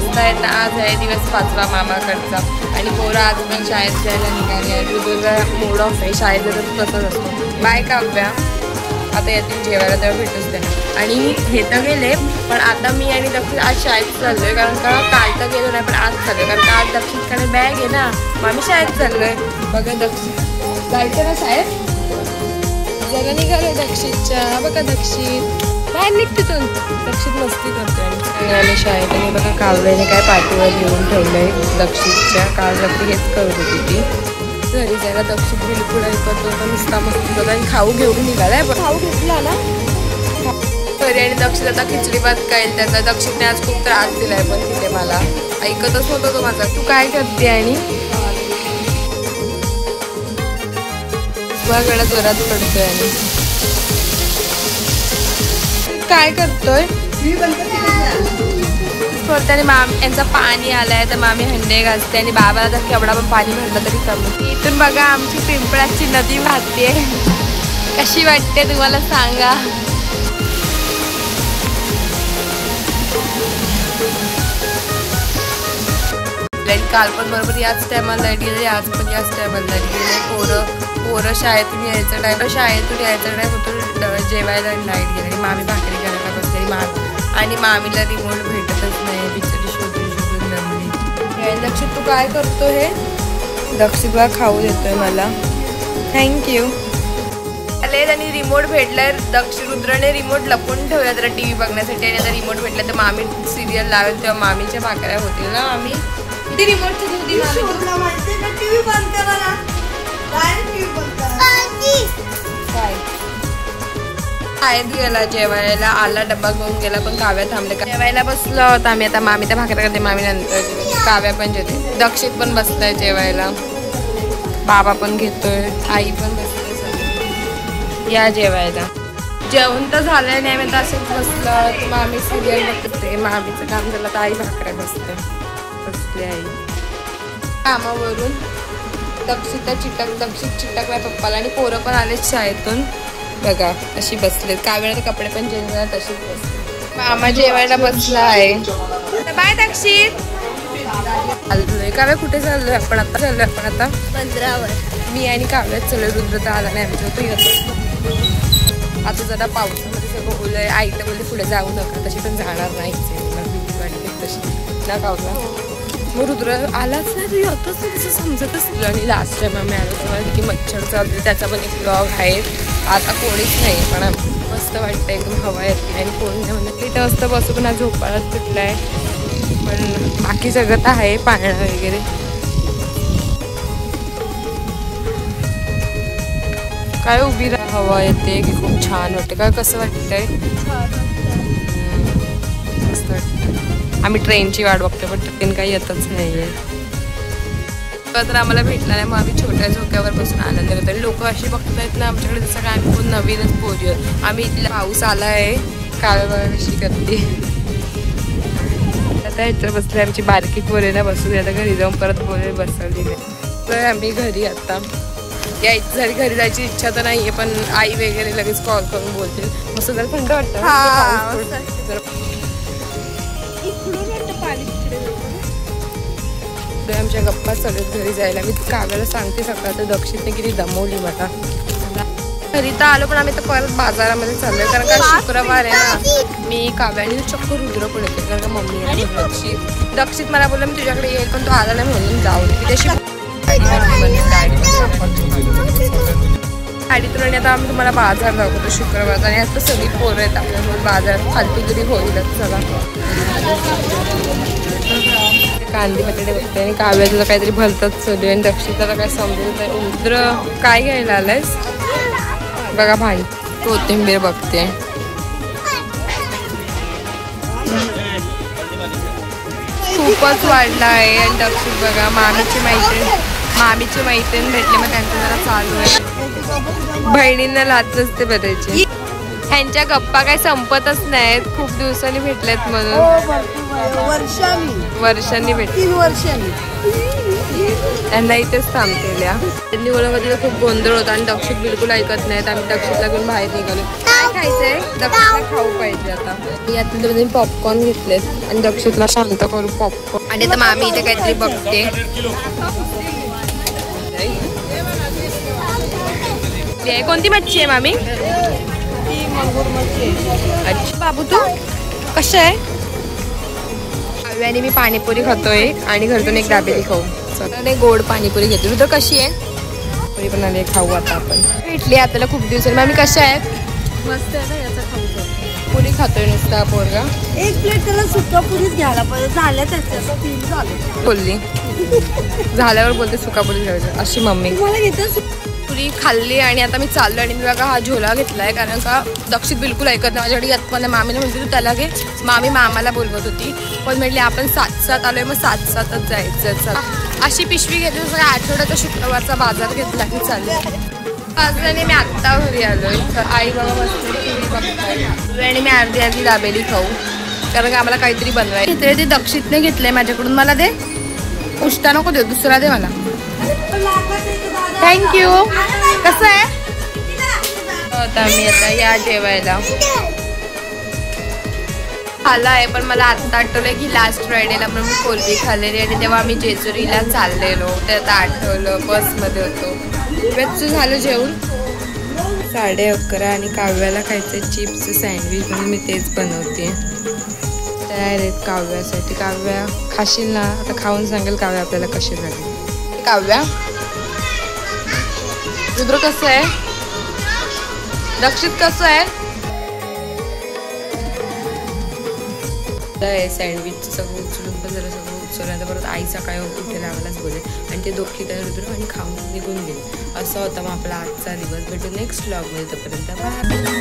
मस्त आहेत ना. आज आहे दिवस 5वा मामाकडचा आणि पोरं आज पण शाळेत जायला निघाली आहे. ऋतूला मूड ऑफ आहे, शाळेत जायचं तसंच असतो. बाय काव्या, आता येतील जेवायला तेव्हा भेटूच त्यांना. आणि हे तर गेले पण आता मी आणि दक्षित आज शाळेत चाललोय, कारण का काल तर गेलो नाही पण आज चाललोय, कारण का आज दक्षितकडे बॅग आहे ना, मग आम्ही शाळेत चाललोय. बघा दक्षित जायचं ना शाळेत, जरा निघालोय दक्षितच्या. बघा दक्षित बाहेर निघ तिथून. दक्षित मस्ती करतोय आणि आम्ही शाळेत. आणि बघा काव्याने काय पाठीवर घेऊन ठेवलंय दक्षितच्या. काल रात्री हेच करत होती ती. घरी जायला दक्षित बिलकुल ऐकत होता, नुसता मस्ती करतो आणि खाऊ घेऊन निघालाय. पण खाऊ घेतला ना घरी आणि दक्षित आता खिचडी भात खाईल त्याचा. दक्षितने आज खूप त्रास दिलाय पण तिथे मला ऐकतच होता तो माझा. तू काय करते आणि गळा जोरात पडतोय आणि काय करतोय आणि यांचा पाणी आलाय तर मामी हंडे घालते आणि बाबाला तर केवढा पण पाणी भरलं तरी कमी. इथून बघा आमची पिंपळाची नदी वाहते, कशी वाटते तुम्हाला सांगा. काल पण बरोबर याच टायमाला लाईट गेली, आज पण याच टायमाला लाईट गेली. पोरं शाळेतून यायचं टाइम, शाळेतून यायचं टाइम होतं जेवायला लाईट गेली आणि मामी भाकरी करायला बसली आणि मामीला रिमोट भेटतच नाही, बिचारी शोधून जमली. दक्षित तू काय करतो हे? दक्षित बा खाऊ देतोय मला, थँक्यू. आले आणि रिमोट भेटलाय. रुद्रने रिमोट लपून ठेवला जरा टीव्ही बघण्यासाठी आणि आता रिमोट भेटला तर मामी सिरियल लावेल तेव्हा मामीच्या भाकऱ्या होतील ना. आम्ही किती रिमोटची दुधी शाळेत गेला जेवायला, आला डब्बा घेऊन गेला पण काव्या थांबले. जेवायला बसलो होता आम्ही. आता मामी त्या भाकऱ्या करते, मामी नंतर काव्या पण जेवते. दक्षित पण बसलाय जेवायला, बाबा पण घेतोय, आई पण बसते. या जेवायला. जेवण तर झालं नाही, मी तर असंच बसलं. मामी सिरियल बघते, मामीचं काम झालं तर आई भाकऱ्या बसते. बसली आई कामावरून. दक्षित चिटकला पप्पाला आणि पोरं पण आले शाळेतून. बघा अशी बसले. काव्याला तर कपडे पण चेंज झाले तशीच बसले. मामा जेवायला बसला आहे. बाय दक्षित. चाललोय काव्या, कुठे चाललोय आपण आता? चाललोय आपण आता 15वर. मी आणि काव्याच चाललोय. रुद्र तर आला नाही आमच्या, तो येतो. आता जरा पावसामध्ये सगळं ओलंय. आई तर बोलते पुढे जाऊ नका, तशी पण जाणार नाही तशी ना कावला. मग रुद्र आलाच नाही, तू येतच नाही तसं समजतच तुला. आणि लास्ट टाइम आम्ही आलो तेव्हा की मच्छर चालते, त्याचा पण एक ब्लॉग आहे. आता कोणीच नाही पण मस्त वाटतं, एकदम हवा येते आणि कोण नाही म्हणजे 3 वाजता बसू पण झोपाळाच तुटलाय. पण बाकी सगळं तर आहे, पाळणं वगैरे. काय उभी हवा येते की खूप छान वाटते. काय कसं वाटतंय? मस्त वाटतं. आम्ही ट्रेनची वाट बघतो पण ट्रेन काही येतच नाहीये. तर आम्हाला भेटला नाही, मग आम्ही छोट्या झोक्यावर बसून आनंद करतो. लोक अशी बघतायत ना आमच्याकडे जसं काय आम्ही कोण नवीनच पोरी आहोत. आम्ही इथला पाऊस आला आहे, काव्या बघा कशी करते. आता ह्याच्यावर बसले आमची बारकी पोरीला बसू. आता घरी जाऊन परत पोरी बसवली नाही तर आम्ही घरी आता यायची झाली. घरी जायची इच्छा तर नाहीये पण आई वगैरे लगेच कॉल करून बोलते. मस्त जरा थंड वाटतं. आमच्या गप्पा सगळ्यात घरी जायला. मी काव्याला सांगते सकाळ तर दक्षितने किती दमवली मला. घरी तर आलो पण आम्ही तर परत बाजारामध्ये चाललोय कारण का शुक्रवार आहे ना. मी काव्याने चक्क रुद्र पण येते कारण का मम्मी आणि दक्षित मला बोलला मी तुझ्याकडे येईल पण तो आला नाही म्हणून जाऊ दे. त्याशी गाडीतून आणि आता आम्ही तुम्हाला बाजार दाखवतो शुक्रवार. आणि आता सगळी पोरं आहेत आपल्यासोबत बाजारात. फालतूगिरी होईलच चला. कांदे बटाटे बघते आणि काव्या तुला काहीतरी भलतंच चालू आणि दक्षिताला काय समजत नाही. रुद्र काय घ्यायला आलायस? बघा भाई कोथिंबीर बघते. खूपच वाढला आहे. आणि दक्षित बघा मामीची मैत्रीण भेटली मग त्यांचं जरा चालू आहे. बहिणींना लाच असते बघायची. ह्यांच्या गप्पा काही संपतच नाहीत. खूप दिवसांनी भेटलेत म्हणून. वर्षांनी भेटले. 3 वर्षांनी. त्यांना इथेच थांबतेल्या. त्यांनी ओळखमध्ये खूप गोंधळ होता आणि दक्षित बिलकुल ऐकत नाहीत. आम्ही दक्षितला घेऊन बाहेर निघालो. काय खायचंय? दक्षितला खाऊ पाहिजे आता. मी यातले पॉपकॉर्न घेतलेत आणि दक्षितला शांत करू पॉपकॉर्न. आणि आता मामी इथे काहीतरी बघते. कोणती मच्छी आहे मामी? अच्छा बाबू तू कशा आहे? आणि मी पाणीपुरी खातोय आणि घरतून एक दाबेली खाऊ. स्वतःने गोड पाणीपुरी घेतली. तू तर कशी आहे? पुरी पण आली खाऊ आता आपण. भेटली आपल्याला खूप दिवसांनी. मामी कशा आहेत? मस्त आहे ना. याचा खाऊ पुरी खातोय नुसता पोरगा. एक प्लेट त्याला सुका पुरीच घ्यायला पाहिजे. झालं त्याचं 3 झालं. बोलली झाल्यावर बोलते सुकापुरी घ्यायचं अशी मम्मी. मला घेते पुरी खाल्ली आणि आता मी चाललो. आणि मी बघा हा झोला घेतलाय कारण का दक्षित बिलकुल ऐकत नाही. माझ्याकडे येत मला मामीला म्हणते तू त्याला घे. मामी मामाला बोलवत होती पण म्हटली आपण 7-7 आलोय मग 7-7च जायचं. अशी पिशवी घेतली. सगळ्या आठवड्याचा शुक्रवारचा बाजार घेतला की चालेल. असल्याने मी आत्ता घरी आलोय. आई बाबा बसले आणि मी अर्धी दाबेली खाऊ कारण का आम्हाला काहीतरी बनवायचं. घेतले ते दक्षितने घेतलंय माझ्याकडून. मला दे. उष्टा नको देऊ. दुसरा दे मला. थँक्यू. कसं आहे? आता मी आता या जेवायला आला आहे पण मला आत्ता आठवलं की लास्ट फ्रायडेला म्हणून मी कोलबी खाल्लेली आणि तेव्हा आम्ही जेजुरीला चाललेलो. ते आता आठवलं. बसमध्ये होतो. वेळचं झालं जेवून 11:30 आणि काव्याला खायचं चिप्स सँडविच म्हणून मी तेच बनवते. तयार आहेत काव्यासाठी. काव्या खाशील ना? आता खाऊन सांगेल काव्या आपल्याला कशी झाली. काव्या रुद्र कसं आहे? दक्षित कसं आहे? सँडविच सगळं उचलून पण जरा सगळं उचललं. परत आई सकाळी उठे लावायलाच बोले आणि ते दोघी त्या रुद्र आणि खाऊन निघून गेले. असा होता मग आपला आजचा दिवस. भेटू नेक्स्ट व्लॉगमध्ये. तोपर्यंत बाय.